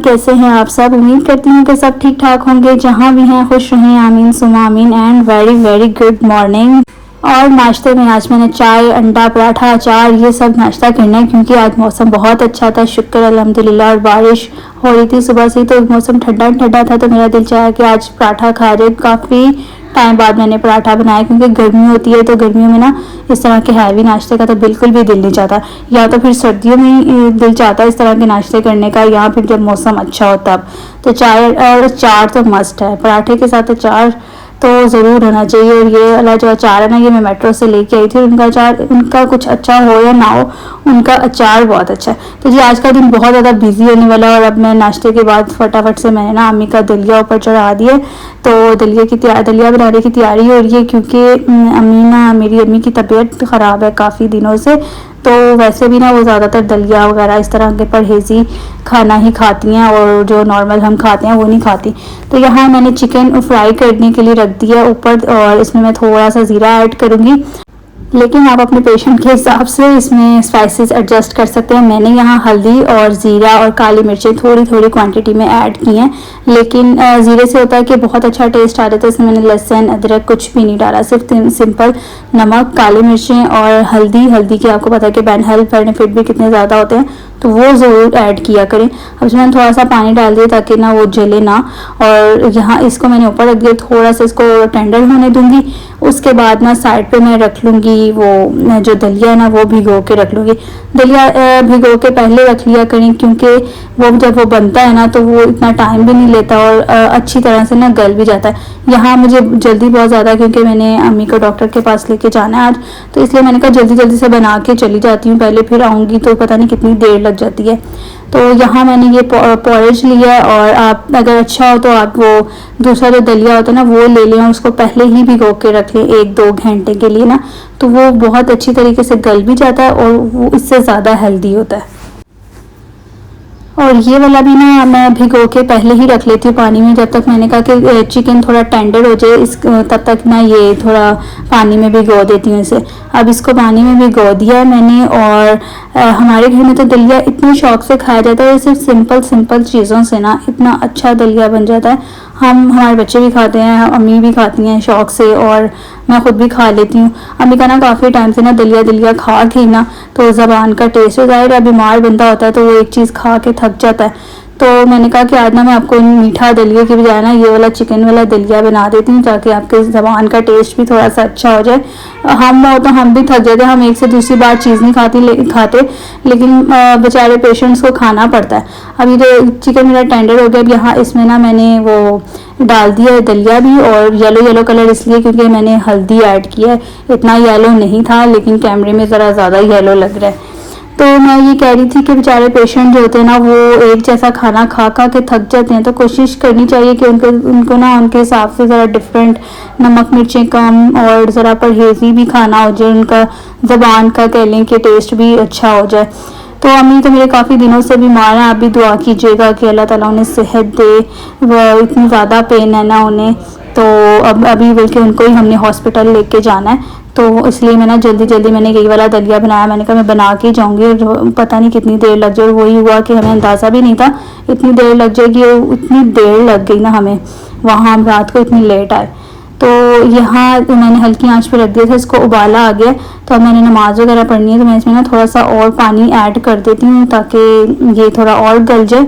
कैसे हैं आप सब। उम्मीद करती हूँ कि सब ठीक ठाक होंगे, जहाँ भी हैं खुश रहें, आमीन सुमा आमीन। And very very good morning. और नाश्ते में आज मैंने चाय, अंडा, पराठा, अचार ये सब नाश्ता करना है क्योंकि आज मौसम बहुत अच्छा था, शुक्र अल्हम्दुलिल्लाह। और बारिश हो रही थी सुबह से, तो मौसम ठंडा ठंडा था, तो मेरा दिल चाहा कि आज पराठा खा रहे। काफ़ी टाइम बाद मैंने पराठा बनाया क्योंकि गर्मी होती है, तो गर्मियों में ना इस तरह के हैवी नाश्ते का तो बिल्कुल भी दिल नहीं चाहता। या तो फिर सर्दियों में दिल चाहता है इस तरह के नाश्ते करने का, या फिर जब मौसम अच्छा होता है। तो चाय और अचार तो मस्ट है, पराठे के साथ अचार तो ज़रूर होना चाहिए। और ये वाला जो अचार है ना, ये मैं मेट्रो से लेके आई थी। उनका अचार, उनका कुछ अच्छा हो या ना हो, उनका अचार बहुत अच्छा है। तो जी आज का दिन बहुत ज़्यादा बिजी होने वाला है। और अब मैं नाश्ते के बाद फटाफट से मैंने ना अम्मी का दलिया ऊपर चढ़ा दिए। तो दलिया बनाने की तैयारी हो रही है क्योंकि मेरी अम्मी की तबीयत ख़राब है काफ़ी दिनों से। तो वैसे भी ना वो ज़्यादातर दलिया वगैरह इस तरह के परहेज़ी खाना ही खाती हैं, और जो नॉर्मल हम खाते हैं वो नहीं खाती। तो यहाँ मैंने चिकन फ्राई करने के लिए रख दिया ऊपर, और इसमें मैं थोड़ा सा ज़ीरा ऐड करूँगी। लेकिन आप अपने पेशेंट के हिसाब से इसमें स्पाइसेस एडजस्ट कर सकते हैं। मैंने यहाँ हल्दी और ज़ीरा और काली मिर्चें थोड़ी थोड़ी क्वांटिटी में ऐड की हैं, लेकिन ज़ीरे से होता है कि बहुत अच्छा टेस्ट आ जाता है। इसमें मैंने लहसुन, अदरक कुछ भी नहीं डाला, सिर्फ सिंपल नमक, काली मिर्चें और हल्दी की आपको पता है कि हेल्थ बेनिफिट भी कितने ज़्यादा होते हैं, तो वो ज़रूर ऐड किया करें। अब इसमें थोड़ा सा पानी डाल दिया ताकि ना वो जले ना। और यहाँ इसको मैंने ऊपर रख दिया, थोड़ा सा इसको टेंडर होने दूंगी। उसके बाद ना साइड पे मैं रख लूँगी वो जो दलिया है ना, वो भिगो के रख लूँगी। दलिया भिगो के पहले रख लिया करें क्योंकि वो जब वो बनता है ना तो वो इतना टाइम भी नहीं लेता और अच्छी तरह से ना गल भी जाता है। यहाँ मुझे जल्दी बहुत ज़्यादा क्योंकि मैंने अम्मी को डॉक्टर के पास लेके जाना है आज, तो इसलिए मैंने कहा जल्दी जल्दी से बना के चली जाती हूँ, पहले फिर आऊँगी तो पता नहीं कितनी देर लग जाती है। तो यहाँ मैंने ये पॉरेज लिया है, और आप अगर अच्छा हो तो आप वो दूसरा जो दलिया होता है ना वो ले लें, उसको पहले ही भिगो के रख लें 1-2 घंटे के लिए ना, तो वो बहुत अच्छी तरीके से गल भी जाता है और वो इससे ज़्यादा हेल्दी होता है। और ये वाला भी ना मैं भिगो के पहले ही रख लेती हूँ पानी में, जब तक मैंने कहा कि चिकन थोड़ा टेंडर हो जाए इस तब तक ना ये थोड़ा पानी में भिगो देती हूँ इसे। अब इसको पानी में भिगो दिया मैंने। और हमारे घर में तो दलिया इतने शौक से खाया जाता है, सिर्फ सिंपल चीज़ों से ना इतना अच्छा दलिया बन जाता है। हमारे बच्चे भी खाते हैं, अम्मी भी खाती हैं शौक से, और मैं ख़ुद भी खा लेती हूँ। अम्मी का ना काफ़ी टाइम से ना दलिया खा के ना तो ज़बान का टेस्ट हो जाएगा। बीमार बंदा होता है तो वो एक चीज़ खा के थक जाता है। तो मैंने कहा कि आज ना मैं आपको मीठा दलिया के बजाय ना ये वाला चिकन वाला दलिया बना देती हूँ ताकि आपके ज़बान का टेस्ट भी थोड़ा सा अच्छा हो जाए। हम हो तो हम भी थक जाते हैं, हम एक से दूसरी बार चीज़ नहीं खाते, लेकिन बेचारे पेशेंट्स को खाना पड़ता है। अब ये जो चिकन मेरा टेंडर हो गया, अब यहाँ इसमें ना मैंने वो डाल दिया है दलिया भी, और येलो कलर इसलिए क्योंकि मैंने हल्दी ऐड किया है। इतना येलो नहीं था लेकिन कैमरे में ज़रा ज़्यादा येलो लग रहा है। तो मैं ये कह रही थी कि बेचारे पेशेंट जो होते हैं ना वो एक जैसा खाना खा के थक जाते हैं, तो कोशिश करनी चाहिए कि उनको ना उनके हिसाब से ज़रा डिफरेंट, नमक मिर्चें कम और ज़रा परहेज़ी भी खाना हो जाए, उनका ज़बान का कह लें कि टेस्ट भी अच्छा हो जाए। तो अम्मी तो मेरे काफ़ी दिनों से बीमार हैं, आप भी दुआ कीजिएगा कि अल्लाह ताला उन्हें सेहत दे। वो इतनी ज़्यादा पेन है ना उन्हें, तो अब अभी बल्कि उनको ही हमने हॉस्पिटल लेके जाना है, तो इसलिए मैं ना जल्दी मैंने यही वाला दलिया बनाया। मैंने कहा मैं बना के जाऊँगी, पता नहीं कितनी देर लग जाए। वही हुआ कि हमें अंदाज़ा भी नहीं था इतनी देर लग जाएगी, और इतनी देर लग गई ना हमें, वहाँ हम रात को इतनी लेट आए। तो यहाँ मैंने हल्की आंच पे रख दिया था, इसको उबाला आ गया। तो अब मैंने नमाज़ वगैरह पढ़नी है, तो मैं इसमें ना थोड़ा सा और पानी ऐड कर देती हूँ ताकि ये थोड़ा और गल जाए,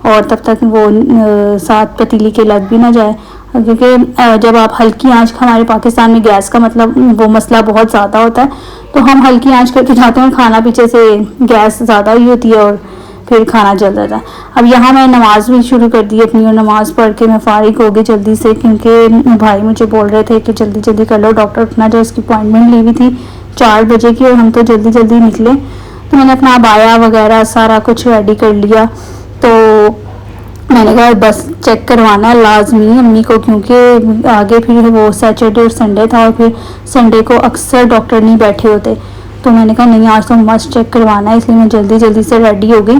और तब तक वो साथ पतीली के लग भी ना जाए। क्योंकि जब आप हल्की आंच, हमारे पाकिस्तान में गैस का मतलब वो मसला बहुत ज़्यादा होता है, तो हम हल्की आंच करके जाते हैं, खाना पीछे से गैस ज़्यादा ही होती है और फिर खाना जल जाता है। अब यहाँ मैं नमाज़ भी शुरू कर दी अपनी, और नमाज़ पढ़ के मैं फ़ारिग हो गई जल्दी से, क्योंकि भाई मुझे बोल रहे थे कि जल्दी कर लो, डॉक्टर उठना जाए, उसकी अपॉइंटमेंट ली हुई थी 4 बजे की, और हम तो जल्दी निकले। तो मैंने अपना अबाया वगैरह सारा कुछ रेडी कर लिया। तो मैंने कहा बस चेक करवाना है लाजमी अम्मी को, क्योंकि आगे फिर वो सैटरडे और संडे था, और फिर संडे को अक्सर डॉक्टर नहीं बैठे होते। तो मैंने कहा नहीं, आज तो मस्ट चेक करवाना है, इसलिए मैं जल्दी से रेडी हो गई,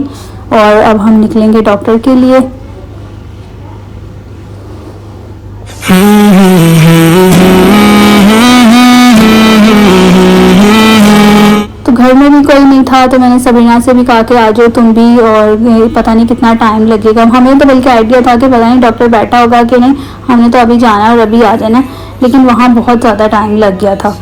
और अब हम निकलेंगे डॉक्टर के लिए। तो घर में भी कोई नहीं था, था तो मैंने सबरीना से भी कहा कि आ जाओ तुम भी, और पता नहीं कितना टाइम लगेगा। हमें तो बल्कि आइडिया था कि पता नहीं डॉक्टर बैठा होगा कि नहीं, हमने तो अभी जाना और अभी आ जाना, लेकिन वहाँ बहुत ज़्यादा टाइम लग गया था।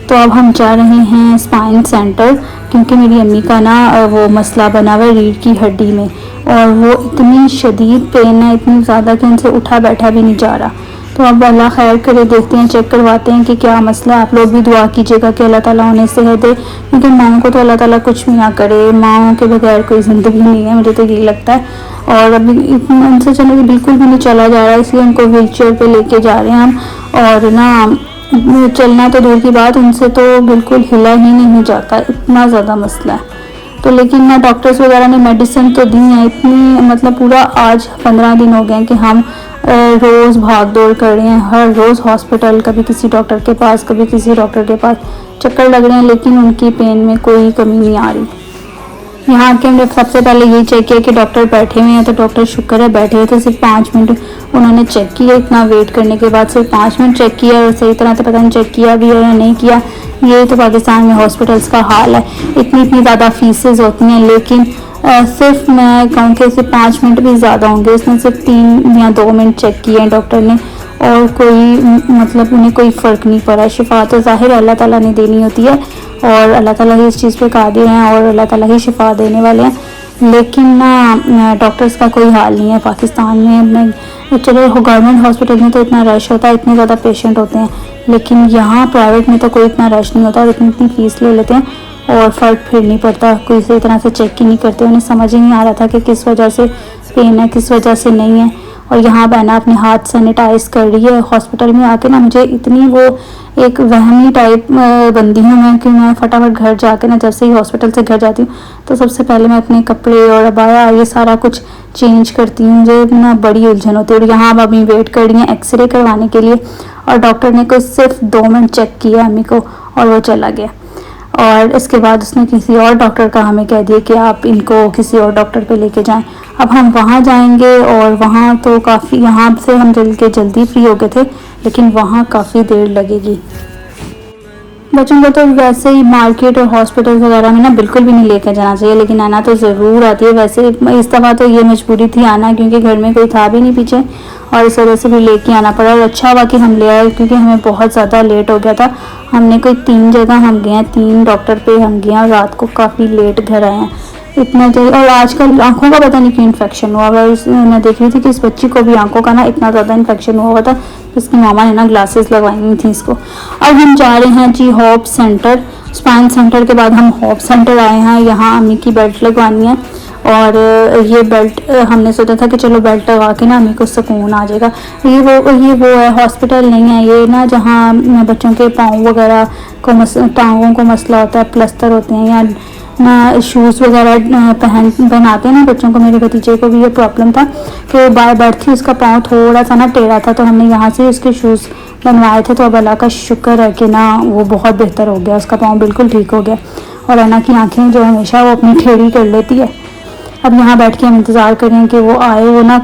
तो अब हम जा रहे हैं स्पाइन सेंटर, क्योंकि मेरी अम्मी का ना वो मसला बना हुआ है रीढ़ की हड्डी में, और वो इतनी शदीद पेन है, इतनी ज़्यादा कि उनसे उठा बैठा भी नहीं जा रहा। तो अब अल्लाह खैर करे, देखते हैं, चेक करवाते हैं कि क्या मसला है। आप लोग भी दुआ कीजिएगा कि अल्लाह ताला उन्हें सेहत दे, क्योंकि माओं को तो अल्लाह ताला कुछ भी ना करे, माओं के बगैर कोई ज़िंदगी नहीं है, मुझे तो यही लगता है। और अभी उनसे चलने के बिल्कुल भी नहीं चला जा रहा है, इसलिए उनको व्हील चेयर पर लेके जा रहे हैं हम। और ना चलना तो दूर की बात, उनसे तो बिल्कुल हिला ही नहीं जाता, इतना ज़्यादा मसला है। तो लेकिन ना डॉक्टर्स वगैरह ने मेडिसिन तो दी है इतनी, मतलब पूरा आज 15 दिन हो गए हैं कि हम रोज़ भाग दौड़ कर रहे हैं, हर रोज़ हॉस्पिटल, कभी किसी डॉक्टर के पास कभी किसी डॉक्टर के पास चक्कर लग रहे हैं, लेकिन उनकी पेन में कोई कमी नहीं आ रही। यहाँ आके हमने सबसे पहले यही चेक किया कि डॉक्टर बैठे हुए हैं, तो डॉक्टर शुक्र है बैठे हुए थे, सिर्फ 5 मिनट उन्होंने चेक किया। इतना वेट करने के बाद सिर्फ 5 मिनट चेक किया, और सही तरह से पता नहीं चेक किया भी है या नहीं किया। ये तो पाकिस्तान में हॉस्पिटल्स का हाल है, इतनी ज़्यादा फीसेस होती हैं, लेकिन सिर्फ मैं कहूँ कि सिर्फ 5 मिनट भी ज़्यादा होंगे, उसने सिर्फ 3 या 2 मिनट चेक किए हैं डॉक्टर ने, और कोई मतलब उन्हें कोई फ़र्क नहीं पड़ा। शिफा तो ज़ाहिर अल्लाह ताला ने देनी होती है, और अल्लाह ताला ही इस चीज़ पे कादिर हैं, और अल्लाह ताला ही शिफा देने वाले हैं। लेकिन ना डॉक्टर्स का कोई हाल नहीं है पाकिस्तान में। चलो गवर्नमेंट हॉस्पिटल में तो इतना रश होता है, इतने ज़्यादा पेशेंट होते हैं, लेकिन यहाँ प्राइवेट में तो कोई इतना रश नहीं होता, और इतनी फ़ीस ले लेते हैं और फ़र्क फिर नहीं पड़ता, कोई सही तरह से चेक ही नहीं करते। उन्हें समझ ही नहीं आ रहा था कि किस वजह से पेन है, किस वजह से नहीं है। और यहाँ बहना अपने हाथ सैनिटाइज़ कर रही है। हॉस्पिटल में आके ना मुझे इतनी वो एक वहमी टाइप बंदी हूँ मैं, कि मैं फटाफट घर जाके ना, जब से ही हॉस्पिटल से घर जाती हूँ तो सबसे पहले मैं अपने कपड़े और अबाया ये सारा कुछ चेंज करती हूँ। मुझे ना बड़ी उलझन होती है। और यहाँ अब अभी वेट कर रही हैं एक्सरे करवाने के लिए, और डॉक्टर ने कुछ सिर्फ 2 मिनट चेक किया अम्मी को और वो चला गया। और इसके बाद उसने किसी और डॉक्टर का हमें कह दिया कि आप इनको किसी और डॉक्टर पे लेके जाएं। अब हम वहाँ जाएंगे, और वहाँ तो काफ़ी, यहाँ से हम जल्दी फ्री हो गए थे, लेकिन वहाँ काफ़ी देर लगेगी। बच्चों को तो वैसे ही मार्केट और हॉस्पिटल वगैरह में ना बिल्कुल भी नहीं लेकर जाना चाहिए, लेकिन आना तो ज़रूर आती है। वैसे इस दफ़ा तो ये मजबूरी थी आना, क्योंकि घर में कोई था भी नहीं पीछे, और इस वजह से भी लेके आना पड़ा। और अच्छा हुआ कि हम ले आए, क्योंकि हमें बहुत ज़्यादा लेट हो गया था। हमने कोई 3 जगह हम गए हैं, 3 डॉक्टर पे हम गए हैं, और रात को काफ़ी लेट घर आए हैं, इतना जल्दी। और आजकल आंखों का पता नहीं क्यों इन्फेक्शन हुआ हुआ। मैं देख रही थी कि इस बच्ची को भी आंखों का ना इतना ज़्यादा इन्फेक्शन हुआ था, इसकी मामा ने ना ग्लासेस लगवाई हुई थी इसको। अब हम जा रहे हैं जी हॉप सेंटर। स्पाइन सेंटर के बाद हम हॉप सेंटर आए हैं। यहाँ अम्मी की बेल्ट लगवानी है, और ये बेल्ट हमने सोचा था कि चलो बेल्ट लगा के ना अम्मी को सुकून आ जाएगा। ये वो है, हॉस्पिटल नहीं है ये ना, जहाँ बच्चों के पाँव वगैरह को टांगों को मसला होता है, प्लस्तर होते हैं, या ना शूज़ वगैरह पहनाते हैं ना बच्चों को। मेरे भतीजे को भी ये प्रॉब्लम था कि बाय बर्थ ही उसका पाँव थोड़ा सा ना टेढ़ा था, तो हमने यहाँ से उसके शूज़ बनवाए थे। तो अब अल्लाह का शुक्र है कि ना वो बहुत बेहतर हो गया, उसका पाँव बिल्कुल ठीक हो गया। और अन्ना की आँखें जो हमेशा वो अपनी टेढ़ी कर लेती है। अब यहाँ बैठ के हम इंतज़ार कर रहे हैं कि वो आए। वो ना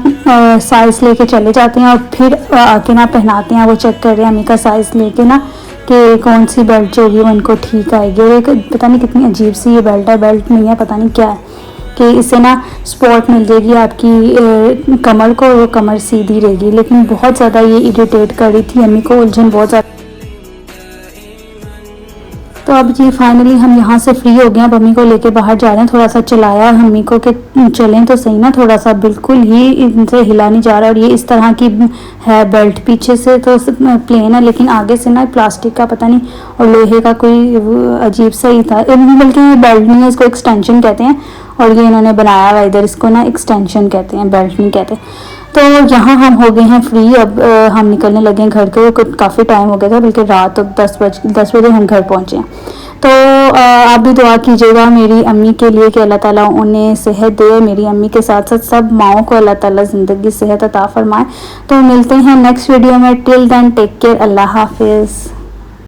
साइज़ लेके चले जाते हैं, और फिर आके ना पहनाते हैं। वो चेक कर रहे हैं अम्मी का साइज़ लेके ना, कि कौन सी बेल्ट जो होगी वो इनको ठीक आएगी। और एक पता नहीं कितनी अजीब सी ये बेल्ट है, बेल्ट नहीं है, पता नहीं क्या है, कि इससे ना सपोर्ट मिल जाएगी आपकी कमर को, वो कमर सीधी रहेगी। लेकिन बहुत ज़्यादा ये इरिटेट कर रही थी अम्मी को, उलझन बहुत ज़्यादा। तो अब जी फाइनली हम यहाँ से फ्री हो गए। अब अम्मी को लेके बाहर जा रहे हैं। थोड़ा सा चलाया अम्मी को कि चलें तो सही ना, थोड़ा सा बिल्कुल ही इनसे हिला नहीं जा रहा। और ये इस तरह की है बेल्ट, पीछे से तो प्लेन है, लेकिन आगे से ना प्लास्टिक का पता नहीं और लोहे का कोई अजीब सा ही था। बल्कि ये बेल्ट नहीं है, इसको एक्सटेंशन कहते हैं। और ये इन्होंने बनाया हुआ इधर, इसको ना एक्सटेंशन कहते हैं, बेल्ट नहीं कहते। तो यहाँ हम हो गए हैं फ्री। अब हम निकलने लगे हैं घर के। काफ़ी टाइम हो गया था, बल्कि रात 10 बजे हम घर पहुँचे हैं। तो आप भी दुआ कीजिएगा मेरी अम्मी के लिए कि अल्लाह ताला उन्हें सेहत दे। मेरी अम्मी के साथ साथ सब माओं को अल्लाह ताला ज़िंदगी सेहत अता फरमाए। तो मिलते हैं नेक्स्ट वीडियो में। टिल देन टेक केयर, अल्लाह हाफिज़।